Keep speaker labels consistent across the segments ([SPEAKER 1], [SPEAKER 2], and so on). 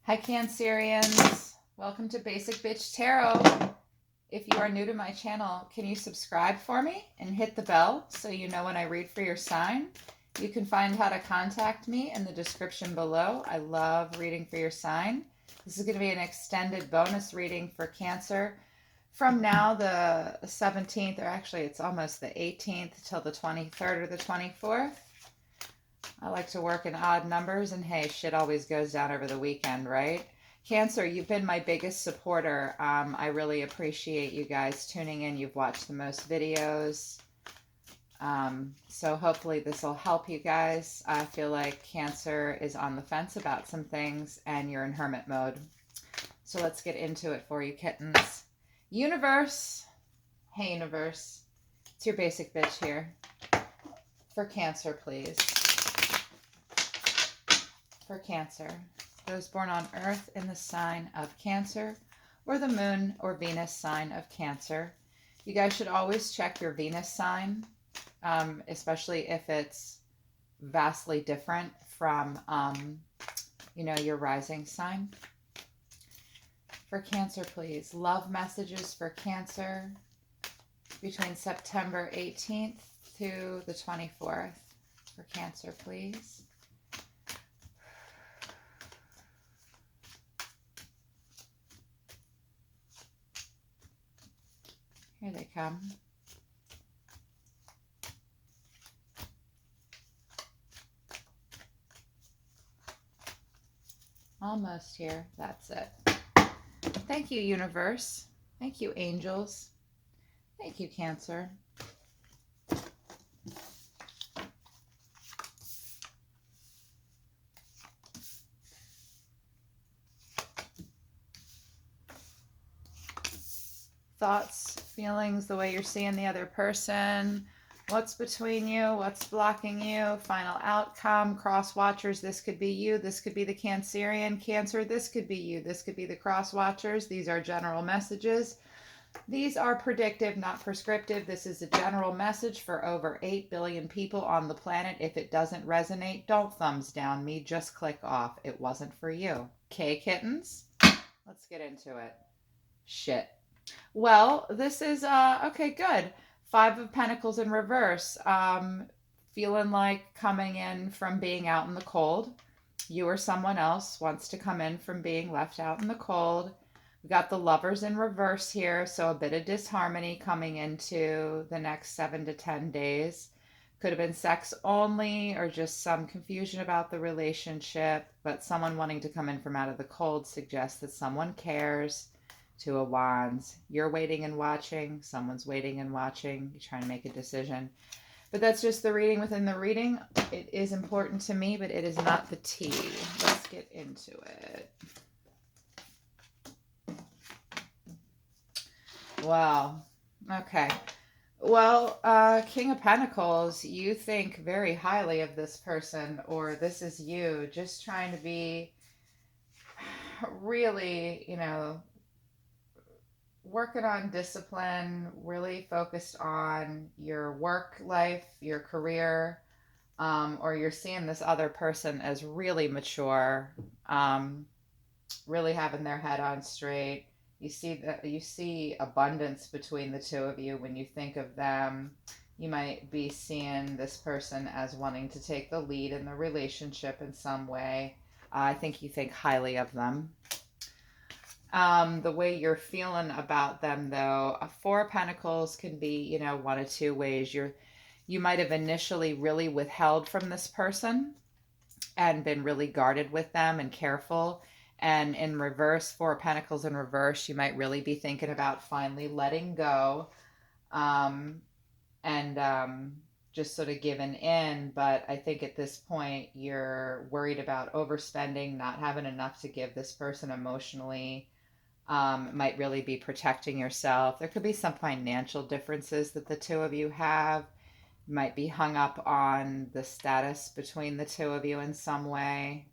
[SPEAKER 1] Hi, Cancerians. Welcome to Basic Bitch Tarot. If you are new to my channel, can you subscribe for me and hit the bell so you know when I read for your sign? You can find how to contact me in the description below. I love reading for your sign. This is going to be an extended bonus reading for Cancer from now the 17th, or actually it's almost the 18th till the 23rd or the 24th. I like to work in odd numbers, and hey, shit always goes down over the weekend, right? Cancer, you've been my biggest supporter. I really appreciate you guys tuning in. You've watched the most videos. So hopefully this will help you guys. I feel like Cancer is on the fence about some things, and you're in hermit mode. So let's get into it for you, kittens. Universe. Hey, Universe. It's your basic bitch here. For Cancer, please. For Cancer, those born on Earth in the sign of Cancer, or the Moon or Venus sign of Cancer. You guys should always check your Venus sign, especially if it's vastly different from, your rising sign. For Cancer, please. Love messages for Cancer between September 18th to the 24th. For Cancer, please. Here they come. Almost here. That's it. Thank you, Universe. Thank you, angels. Thank you, Cancer. Thoughts, feelings, the way you're seeing the other person, what's between you, what's blocking you, final outcome, cross watchers. This could be you, this could be the Cancerian. Cancer, this could be you, this could be the cross watchers. These are general messages. These are predictive, not prescriptive. This is a general message for over 8 billion people on the planet. If it doesn't resonate, don't thumbs down me, just click off. It wasn't for you. Okay, kittens? Let's get into it. Shit. Well, this is, okay, good. Five of Pentacles in reverse. Feeling like coming in from being out in the cold. You or someone else wants to come in from being left out in the cold. We got the Lovers in reverse here, so a bit of disharmony coming into the next 7 to 10 days. Could have been sex only or just some confusion about the relationship, but someone wanting to come in from out of the cold suggests that someone cares. Two of Wands. You're waiting and watching. Someone's waiting and watching. You're trying to make a decision. But that's just the reading within the reading. It is important to me, but it is not the tea. Let's get into it. Wow. Okay. Well, King of Pentacles, you think very highly of this person, or this is you just trying to be really, working on discipline, really focused on your work life, your career, or you're seeing this other person as really mature, really having their head on straight. You see abundance between the two of you when you think of them. You might be seeing this person as wanting to take the lead in the relationship in some way. I think you think highly of them. The way you're feeling about them, though, a Four of Pentacles can be, one of two ways. You might have initially really withheld from this person and been really guarded with them and careful. And in reverse, Four of Pentacles in reverse, you might really be thinking about finally letting go, and just sort of giving in. But I think at this point, you're worried about overspending, not having enough to give this person emotionally. Might really be protecting yourself. There could be some financial differences that the two of you have. You might be hung up on the status between the two of you in some way.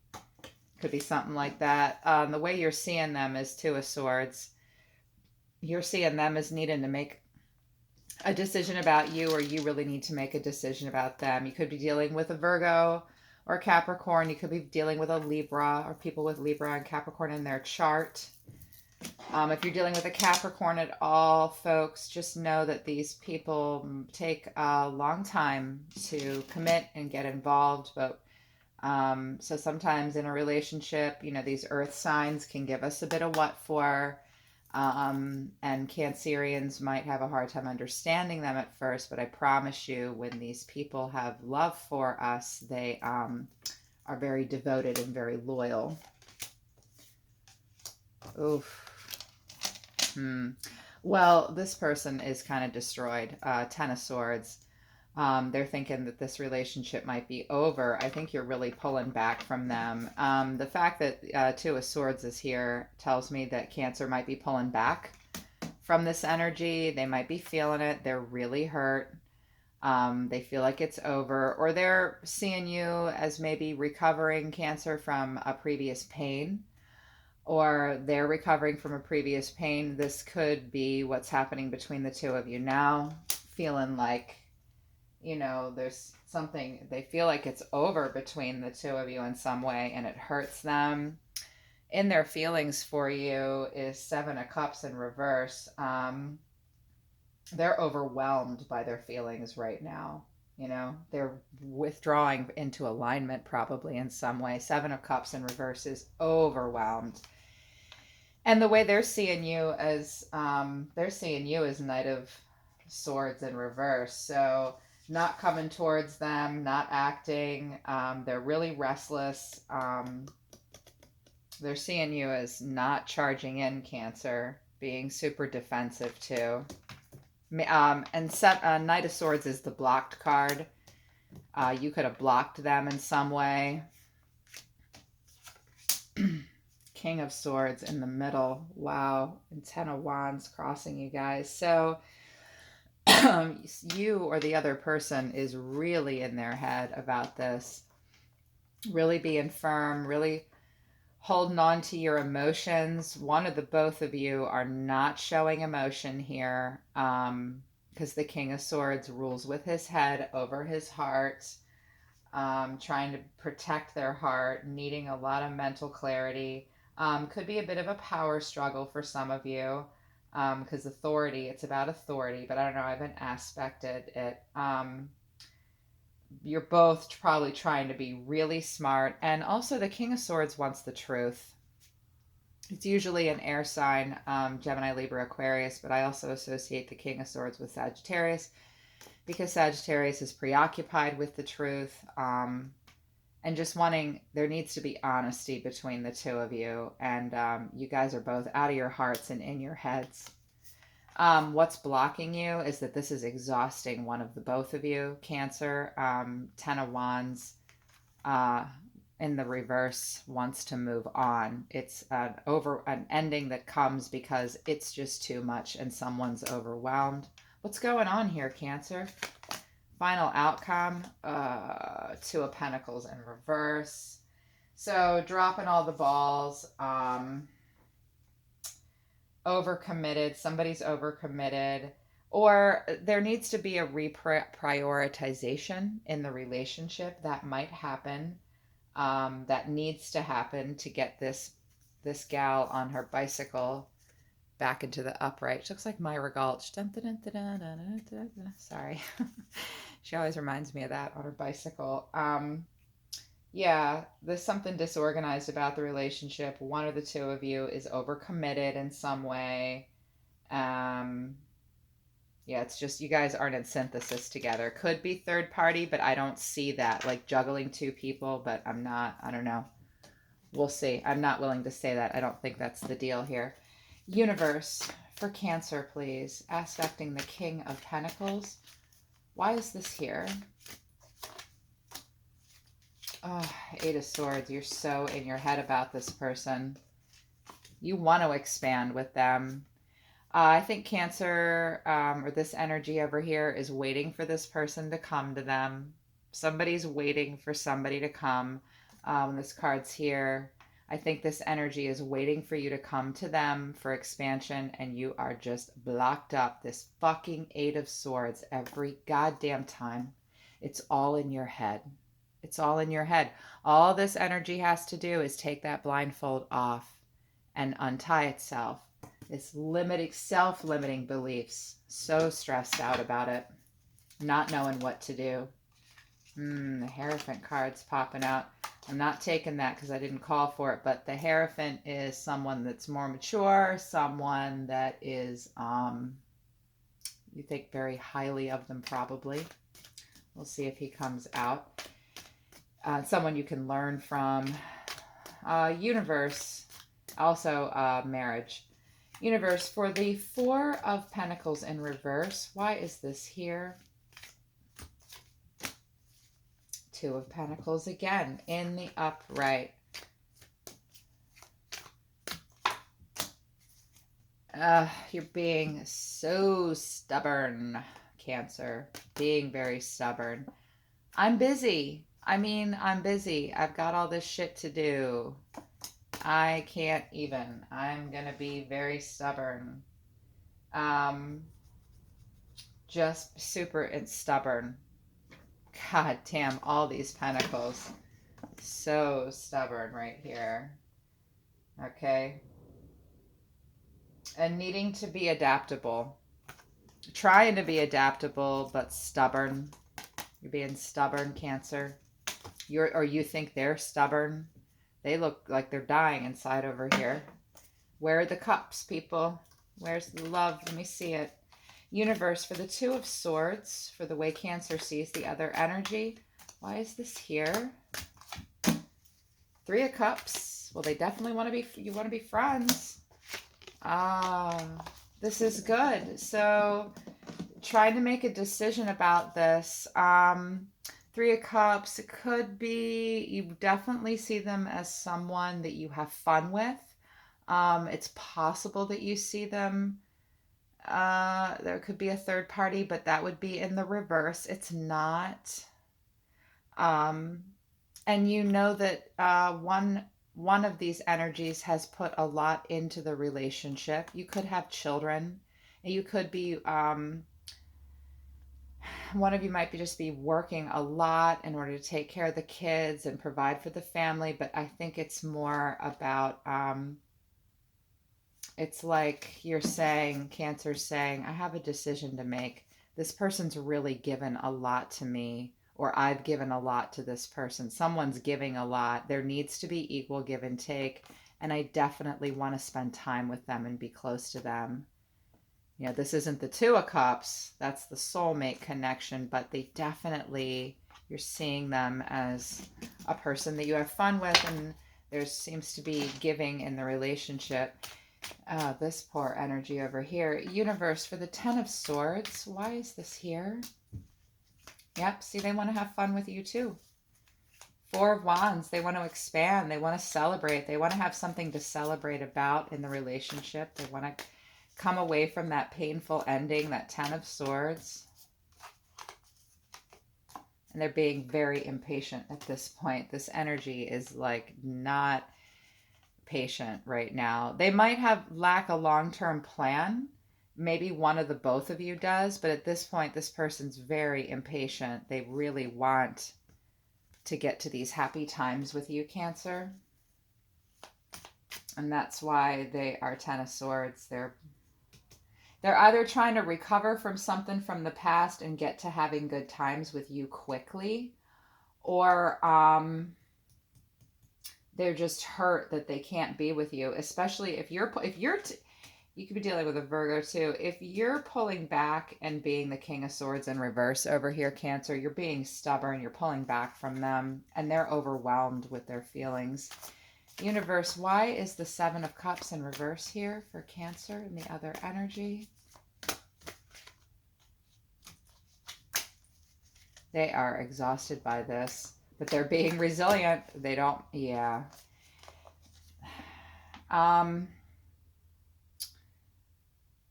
[SPEAKER 1] Could be something like that. The way you're seeing them is Two of Swords. You're seeing them as needing to make a decision about you, or you really need to make a decision about them. You could be dealing with a Virgo or Capricorn. You could be dealing with a Libra or people with Libra and Capricorn in their chart. If you're dealing with a Capricorn at all, folks, just know that these people take a long time to commit and get involved. But so sometimes in a relationship, these earth signs can give us a bit of what for. And Cancerians might have a hard time understanding them at first, but I promise you, when these people have love for us, they are very devoted and very loyal. Oof. Well, this person is kind of destroyed. Ten of Swords. They're thinking that this relationship might be over. I think you're really pulling back from them. The fact that Two of Swords is here tells me that Cancer might be pulling back from this energy. They might be feeling it. They're really hurt. They feel like it's over, or they're seeing you as maybe recovering, Cancer, from a previous pain, or they're recovering from a previous pain. This could be what's happening between the two of you now, feeling like, there's something, they feel like it's over between the two of you in some way, and it hurts them. In their feelings for you is Seven of Cups in reverse. They're overwhelmed by their feelings right now. They're withdrawing into alignment probably in some way. Seven of Cups in reverse is overwhelmed. And the way they're seeing you as Knight of Swords in reverse. So not coming towards them, not acting. They're really restless. They're seeing you as not charging in, Cancer, being super defensive too. And Knight of Swords is the blocked card. You could have blocked them in some way. King of Swords in the middle. Wow. And Ten of Wands crossing you guys. So you or the other person is really in their head about this. Really being firm, really holding on to your emotions. One of the both of you are not showing emotion here, because the King of Swords rules with his head over his heart, trying to protect their heart, needing a lot of mental clarity. Could be a bit of a power struggle for some of you, because authority, it's about authority, but I don't know, I haven't aspected it. You're both probably trying to be really smart, and also the King of Swords wants the truth. It's usually an air sign, Gemini, Libra, Aquarius, but I also associate the King of Swords with Sagittarius, because Sagittarius is preoccupied with the truth, and just wanting, there needs to be honesty between the two of you, and you guys are both out of your hearts and in your heads. What's blocking you is that this is exhausting one of the both of you, Cancer. Ten of Wands in the reverse wants to move on. It's an ending that comes because it's just too much and someone's overwhelmed. What's going on here, Cancer? Final outcome, Two of Pentacles in reverse. So dropping all the balls, overcommitted, somebody's overcommitted, or there needs to be a reprioritization in the relationship that might happen, that needs to happen to get this gal on her bicycle back into the upright. She looks like Myra Gulch. Sorry. She always reminds me of that on her bicycle. Yeah, there's something disorganized about the relationship. One of the two of you is overcommitted in some way. Yeah, it's just you guys aren't in synthesis together. Could be third party, but I don't see that. Like juggling two people, but I don't know. We'll see. I'm not willing to say that. I don't think that's the deal here. Universe, for Cancer, please. Aspecting the King of Pentacles. Why is this here? Oh, Eight of Swords. You're so in your head about this person. You want to expand with them. I think Cancer, or this energy over here, is waiting for this person to come to them. Somebody's waiting for somebody to come. This card's here. I think this energy is waiting for you to come to them for expansion, and you are just blocked up. This fucking Eight of Swords every goddamn time. It's all in your head. It's all in your head. All this energy has to do is take that blindfold off and untie itself. It's limiting, self-limiting beliefs. So stressed out about it, not knowing what to do. The Hierophant card's popping out. I'm not taking that because I didn't call for it, but the Hierophant is someone that's more mature, someone that is, you think very highly of them probably. We'll see if he comes out. Someone you can learn from. Universe, also marriage. Universe, for the Four of Pentacles in reverse, why is this here? Two of Pentacles again in the upright. You're being so stubborn, Cancer. Being very stubborn. I'm busy. I'm busy. I've got all this shit to do. I can't even. I'm going to be very stubborn. Just super and stubborn. God damn, all these pentacles. So stubborn right here. Okay. And needing to be adaptable. Trying to be adaptable, but stubborn. You're being stubborn, Cancer. Or you think they're stubborn. They look like they're dying inside over here. Where are the cups, people? Where's the love? Let me see it. Universe, for the Two of Swords, for the way Cancer sees the other energy. Why is this here? Three of Cups. Well, they definitely want to be, you want to be friends. This is good. So, trying to make a decision about this. Three of Cups, it could be, you definitely see them as someone that you have fun with. It's possible that you see them, there could be a third party, but that would be in the reverse. It's not. And you know that one of these energies has put a lot into the relationship. You could have children. You could be, one of you might be just be working a lot in order to take care of the kids and provide for the family, but I think it's more about, it's like you're saying, Cancer's saying, I have a decision to make. This person's really given a lot to me, or I've given a lot to this person. Someone's giving a lot. There needs to be equal give and take, and I definitely want to spend time with them and be close to them. You know, this isn't the Two of Cups. That's the soulmate connection, but they definitely, you're seeing them as a person that you have fun with, and there seems to be giving in the relationship. This poor energy over here. Universe, for the Ten of Swords, why is this here? Yep, see, they want to have fun with you too. Four of Wands, they want to expand. They want to celebrate. They want to have something to celebrate about in the relationship. They want to come away from that painful ending, that Ten of Swords. And they're being very impatient at this point. This energy is like not patient right now. They might lack a long-term plan. Maybe one of the both of you does, but at this point, this person's very impatient. They really want to get to these happy times with you, Cancer. And that's why they are Ten of Swords. They're either trying to recover from something from the past and get to having good times with you quickly, or they're just hurt that they can't be with you, especially if you're you could be dealing with a Virgo too. If you're pulling back and being the King of Swords in reverse over here, Cancer, you're being stubborn, you're pulling back from them, and they're overwhelmed with their feelings. Universe, why is the Seven of Cups in reverse here for Cancer and the other energy? They are exhausted by this, but they're being resilient. They don't, yeah.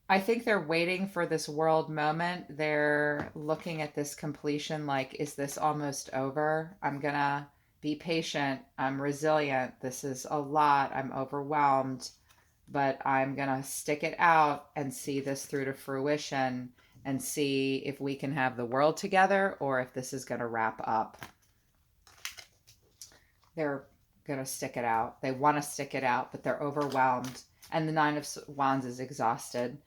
[SPEAKER 1] I think they're waiting for this world moment. They're looking at this completion like, is this almost over? I'm going to be patient. I'm resilient. This is a lot. I'm overwhelmed, but I'm going to stick it out and see this through to fruition and see if we can have the world together or if this is going to wrap up. they're going to stick it out. They want to stick it out, but they're overwhelmed. And the Nine of Wands is exhausted.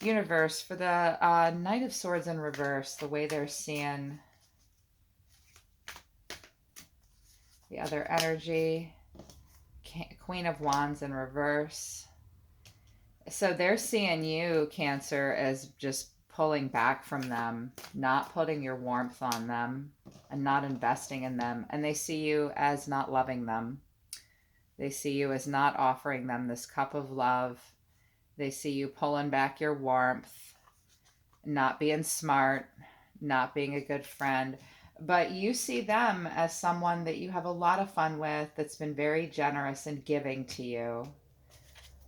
[SPEAKER 1] Universe, for the Knight of Swords in reverse, the way they're seeing the other energy, Queen of Wands in reverse. So they're seeing you, Cancer, as just pulling back from them, not putting your warmth on them, and not investing in them. And they see you as not loving them. They see you as not offering them this cup of love. They see you pulling back your warmth, not being smart, not being a good friend. But you see them as someone that you have a lot of fun with, that's been very generous and giving to you.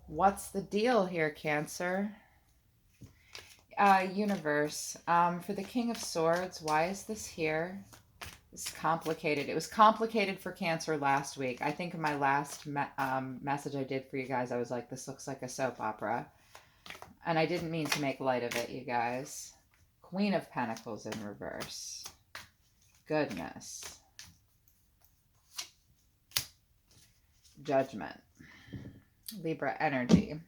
[SPEAKER 1] What's the deal here, Cancer? Universe, for the King of Swords, why is this here? It's complicated. It was complicated for Cancer last week. I think in my last message I did for you guys, I was like, this looks like a soap opera. And I didn't mean to make light of it, you guys. Queen of Pentacles in reverse. Goodness. Judgment. Libra energy.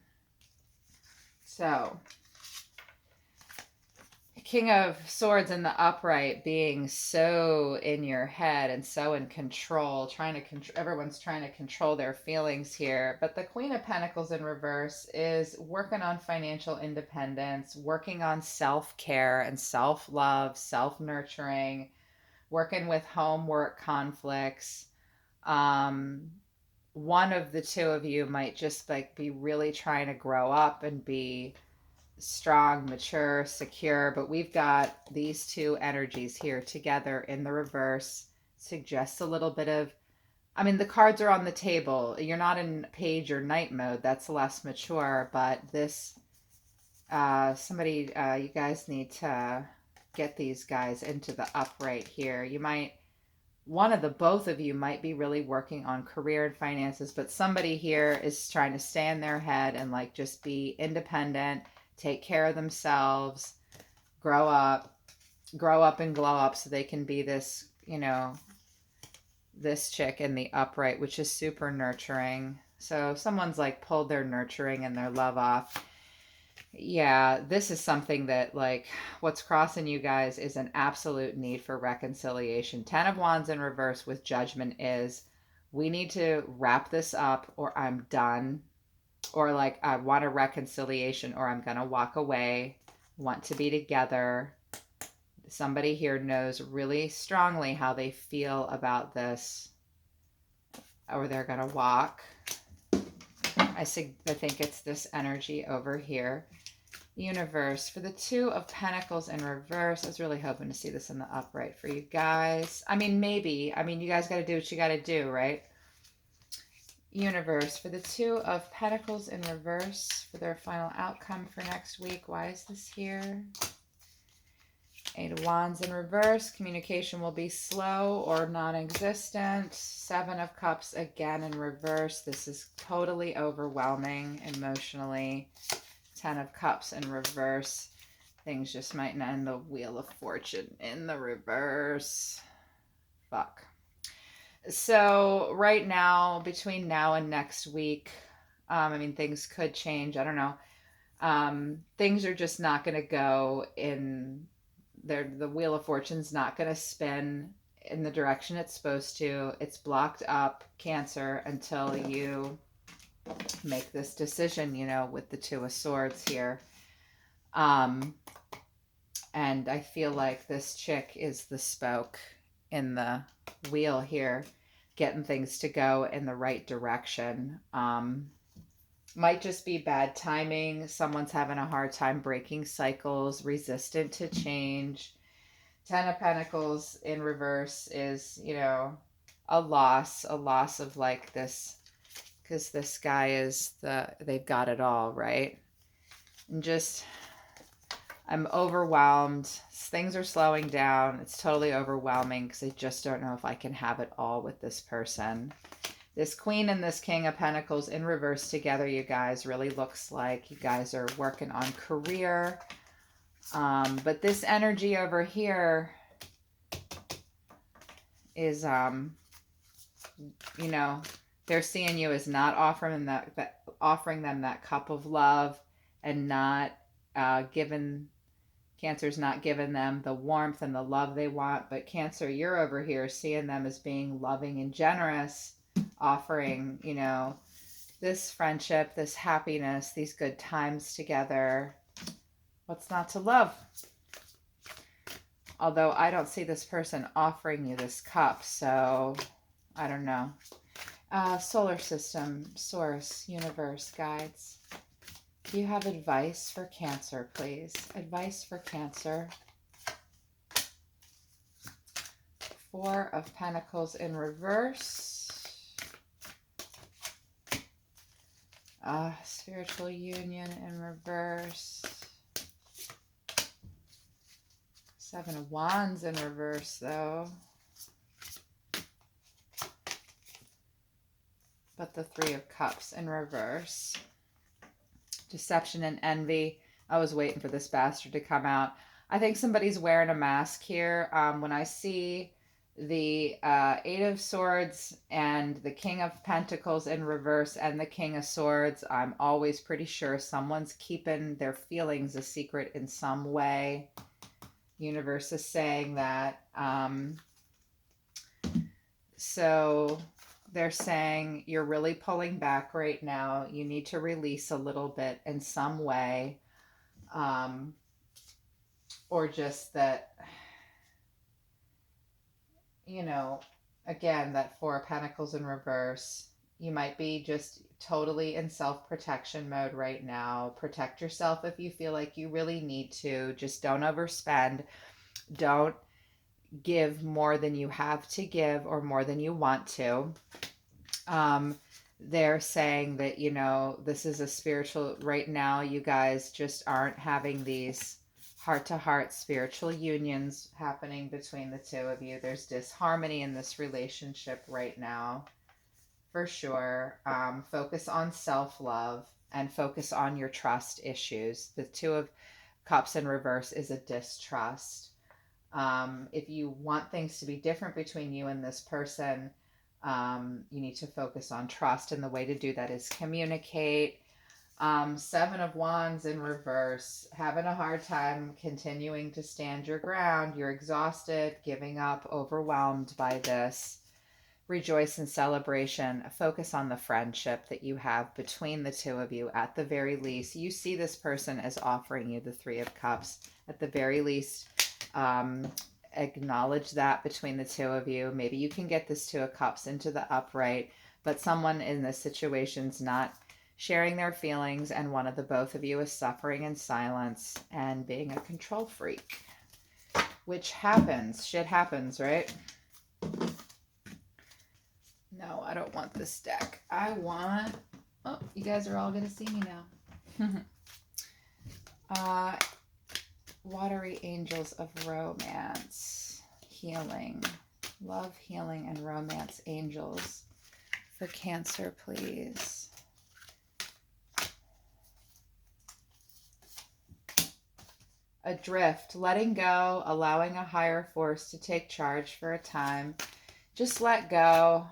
[SPEAKER 1] So, King of Swords in the upright, being so in your head and so in control, everyone's trying to control their feelings here. But the Queen of Pentacles in reverse is working on financial independence, working on self-care and self-love, self-nurturing, working with homework conflicts. One of the two of you might just like be really trying to grow up and be strong, mature, secure, but we've got these two energies here together in the reverse. Suggests a little bit of, I mean, the cards are on the table. You're not in page or knight mode. That's less mature, but this, you guys need to get these guys into the upright here. You might, both of you might be really working on career and finances, but somebody here is trying to stay in their head and like just be independent, take care of themselves, grow up and glow up so they can be this, this chick in the upright, which is super nurturing. So someone's like pulled their nurturing and their love off. Yeah, this is something that like what's crossing you guys is an absolute need for reconciliation. 10 of Wands in reverse with Judgment is we need to wrap this up or I'm done. Or like I want a reconciliation or I'm going to walk away, want to be together. Somebody here knows really strongly how they feel about this or they're going to walk. I think it's this energy over here. Universe, for the Two of Pentacles in reverse, I was really hoping to see this in the upright for you guys. I mean, maybe. I mean, you guys got to do what you got to do, right? Universe, for the Two of Pentacles in reverse, for their final outcome for next week. Why is this here? Eight of Wands in reverse. Communication will be slow or non-existent. Seven of Cups again in reverse. This is totally overwhelming emotionally. 10 of Cups in reverse. Things just might not end. The Wheel of Fortune in the reverse. Fuck. So right now, between now and next week, I mean, things could change. I don't know. Things are just not going to go in there. The Wheel of Fortune's not going to spin in the direction it's supposed to. It's blocked up, Cancer, until you make this decision, with the Two of Swords here. And I feel like this chick is the spoke in the wheel here, getting things to go in the right direction. Might just be bad timing. Someone's having a hard time breaking cycles, resistant to change. 10 of Pentacles in reverse is, a loss of like this, because this guy is they've got it all, right? And just, I'm overwhelmed. Things are slowing down. It's totally overwhelming because I just don't know if I can have it all with this person. This Queen and this King of Pentacles in reverse together, you guys, really looks like you guys are working on career. But this energy over here is you know, they're seeing you as not offering them offering them that cup of love, and not giving Cancer's not giving them the warmth and the love they want. But Cancer, you're over here seeing them as being loving and generous, offering, this friendship, this happiness, these good times together. What's not to love? Although I don't see this person offering you this cup, so I don't know. Solar system, source, universe, guides. Do you have advice for Cancer, please? Advice for Cancer. Four of Pentacles in reverse. Spiritual union in reverse. Seven of Wands in reverse, though. But the Three of Cups in reverse. Deception and envy. I was waiting for this bastard to come out. I think somebody's wearing a mask here. When I see the Eight of Swords and the King of Pentacles in reverse and the King of Swords, I'm always pretty sure someone's keeping their feelings a secret in some way. Universe is saying that. So they're saying you're really pulling back right now. You need to release a little bit in some way. Or just that, again, that Four of Pentacles in reverse. You might be just totally in self-protection mode right now. Protect yourself if you feel like you really need to. Just don't overspend. Don't give more than you have to give or more than you want to. They're saying that, this is a spiritual, right now, you guys just aren't having these heart-to-heart spiritual unions happening between the two of you. There's disharmony in this relationship right now. For sure. Focus on self-love and focus on your trust issues. The Two of Cups in reverse is a distrust. If you want things to be different between you and this person, you need to focus on trust. And the way to do that is communicate. Seven of Wands in reverse. Having a hard time continuing to stand your ground. You're exhausted, giving up, overwhelmed by this. Rejoice in celebration. Focus on the friendship that you have between the two of you. At the very least, you see this person as offering you the Three of Cups. At the very least, acknowledge that between the two of you. Maybe you can get this Two of Cups into the upright, but someone in this situation's not sharing their feelings, and one of the both of you is suffering in silence and being a control freak, which happens. Shit happens, right? No, I don't want this deck. I want... Oh, you guys are all going to see me now. Watery angels of romance. Healing. Love, healing, and romance angels for Cancer, please. Adrift. Letting go. Allowing a higher force to take charge for a time. Just let go.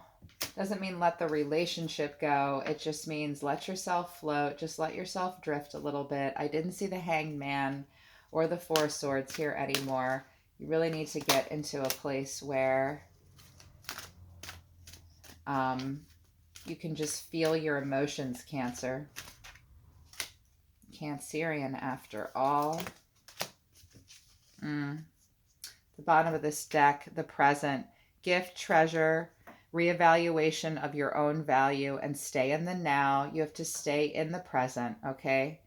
[SPEAKER 1] Doesn't mean let the relationship go. It just means let yourself float. Just let yourself drift a little bit. I didn't see the Hanged Man or the Four Swords here anymore. You really need to get into a place where you can just feel your emotions, Cancer. Cancerian, after all. The bottom of this deck, the present. Gift, treasure, reevaluation of your own value, and stay in the now. You have to stay in the present, okay?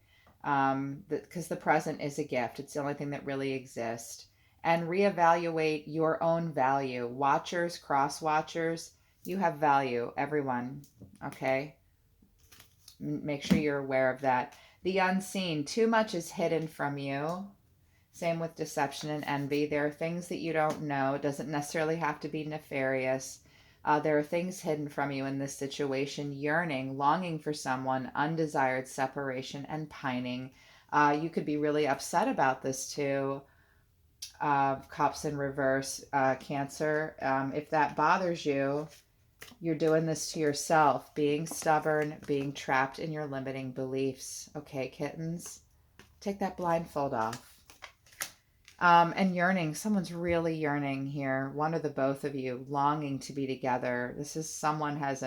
[SPEAKER 1] Because the present is a gift. It's the only thing that really exists. And reevaluate your own value. Watchers, cross watchers, you have value, everyone, okay? Make sure you're aware of that. The unseen, too much is hidden from you. Same with deception and envy. There are things that you don't know. It doesn't necessarily have to be nefarious. There are things hidden from you in this situation. Yearning, longing for someone, undesired separation, and pining. You could be really upset about this too. Cups in reverse, Cancer. If that bothers you, You're doing this to yourself, being stubborn, being trapped in your limiting beliefs. Okay, kittens, take that blindfold off. And yearning, someone's really yearning here. One or the both of you longing to be together. This is someone has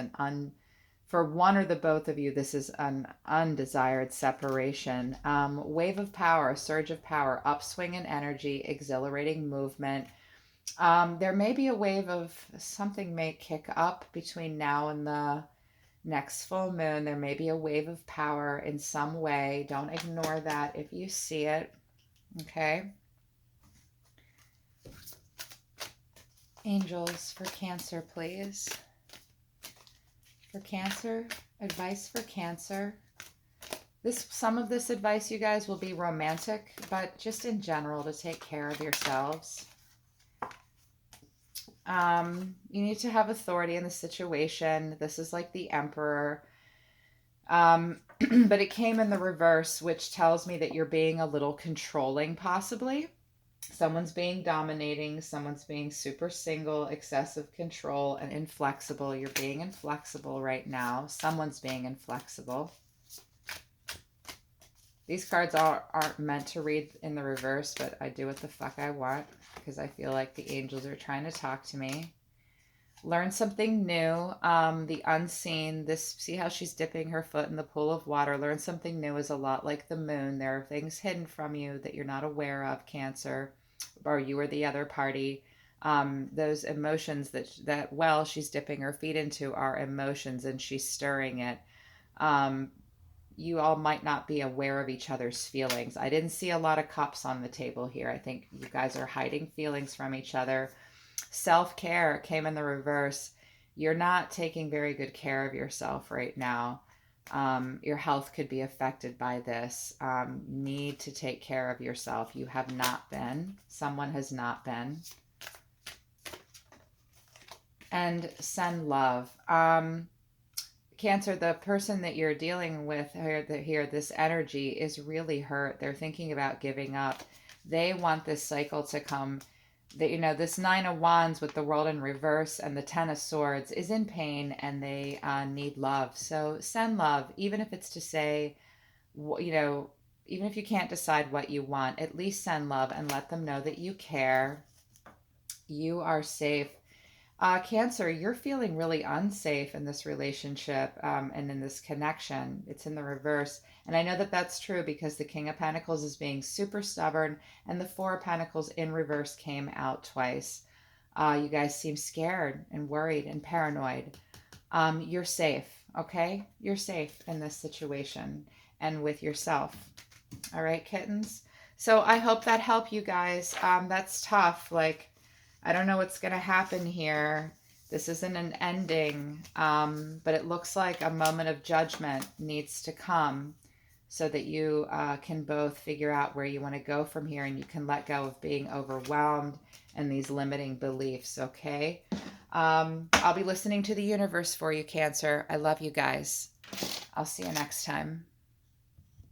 [SPEAKER 1] for one or the both of you, this is an undesired separation. Wave of power, surge of power, upswing in energy, exhilarating movement. There may be a wave of something may kick up between now and the next full moon. There may be a wave of power in some way. Don't ignore that if you see it. Okay. Angels for Cancer, please. For Cancer, advice for Cancer. Some of this advice, you guys, will be romantic, but just in general to take care of yourselves. You need to have authority in the situation. This is like the Emperor. But it came in the reverse, which tells me that you're being a little controlling, possibly. Someone's being dominating, someone's being super single, excessive control, and inflexible. You're being inflexible right now. Someone's being inflexible. These cards aren't meant to read in the reverse, but I do what the fuck I want because I feel like the angels are trying to talk to me. Learn something new. The unseen. See how she's dipping her foot in the pool of water. Learn something new is a lot like the moon. There are things hidden from you that you're not aware of, Cancer, or you or the other party. Those emotions that well, she's dipping her feet into are emotions and she's stirring it. You all might not be aware of each other's feelings. I didn't see a lot of cups on the table here. I think you guys are hiding feelings from each other. Self-care came in the reverse. You're not taking very good care of yourself right now. Your health could be affected by this. Need to take care of yourself. You have not been. Someone has not been. And send love. Cancer, the person that you're dealing with here, this energy is really hurt. They're thinking about giving up. They want this cycle to come. That this Nine of Wands with the World in reverse and the Ten of Swords is in pain, and they need love. So send love, even if it's to say, even if you can't decide what you want, at least send love and let them know that you care. You are safe. Cancer, you're feeling really unsafe in this relationship and in this connection. It's in the reverse. And I know that that's true because the King of Pentacles is being super stubborn and the Four of Pentacles in reverse came out twice. You guys seem scared and worried and paranoid. You're safe, okay? You're safe in this situation and with yourself. All right, kittens? So I hope that helped you guys. That's tough. I don't know what's going to happen here. This isn't an ending, but it looks like a moment of judgment needs to come so that you can both figure out where you want to go from here and you can let go of being overwhelmed and these limiting beliefs, okay? I'll be listening to the universe for you, Cancer. I love you guys. I'll see you next time.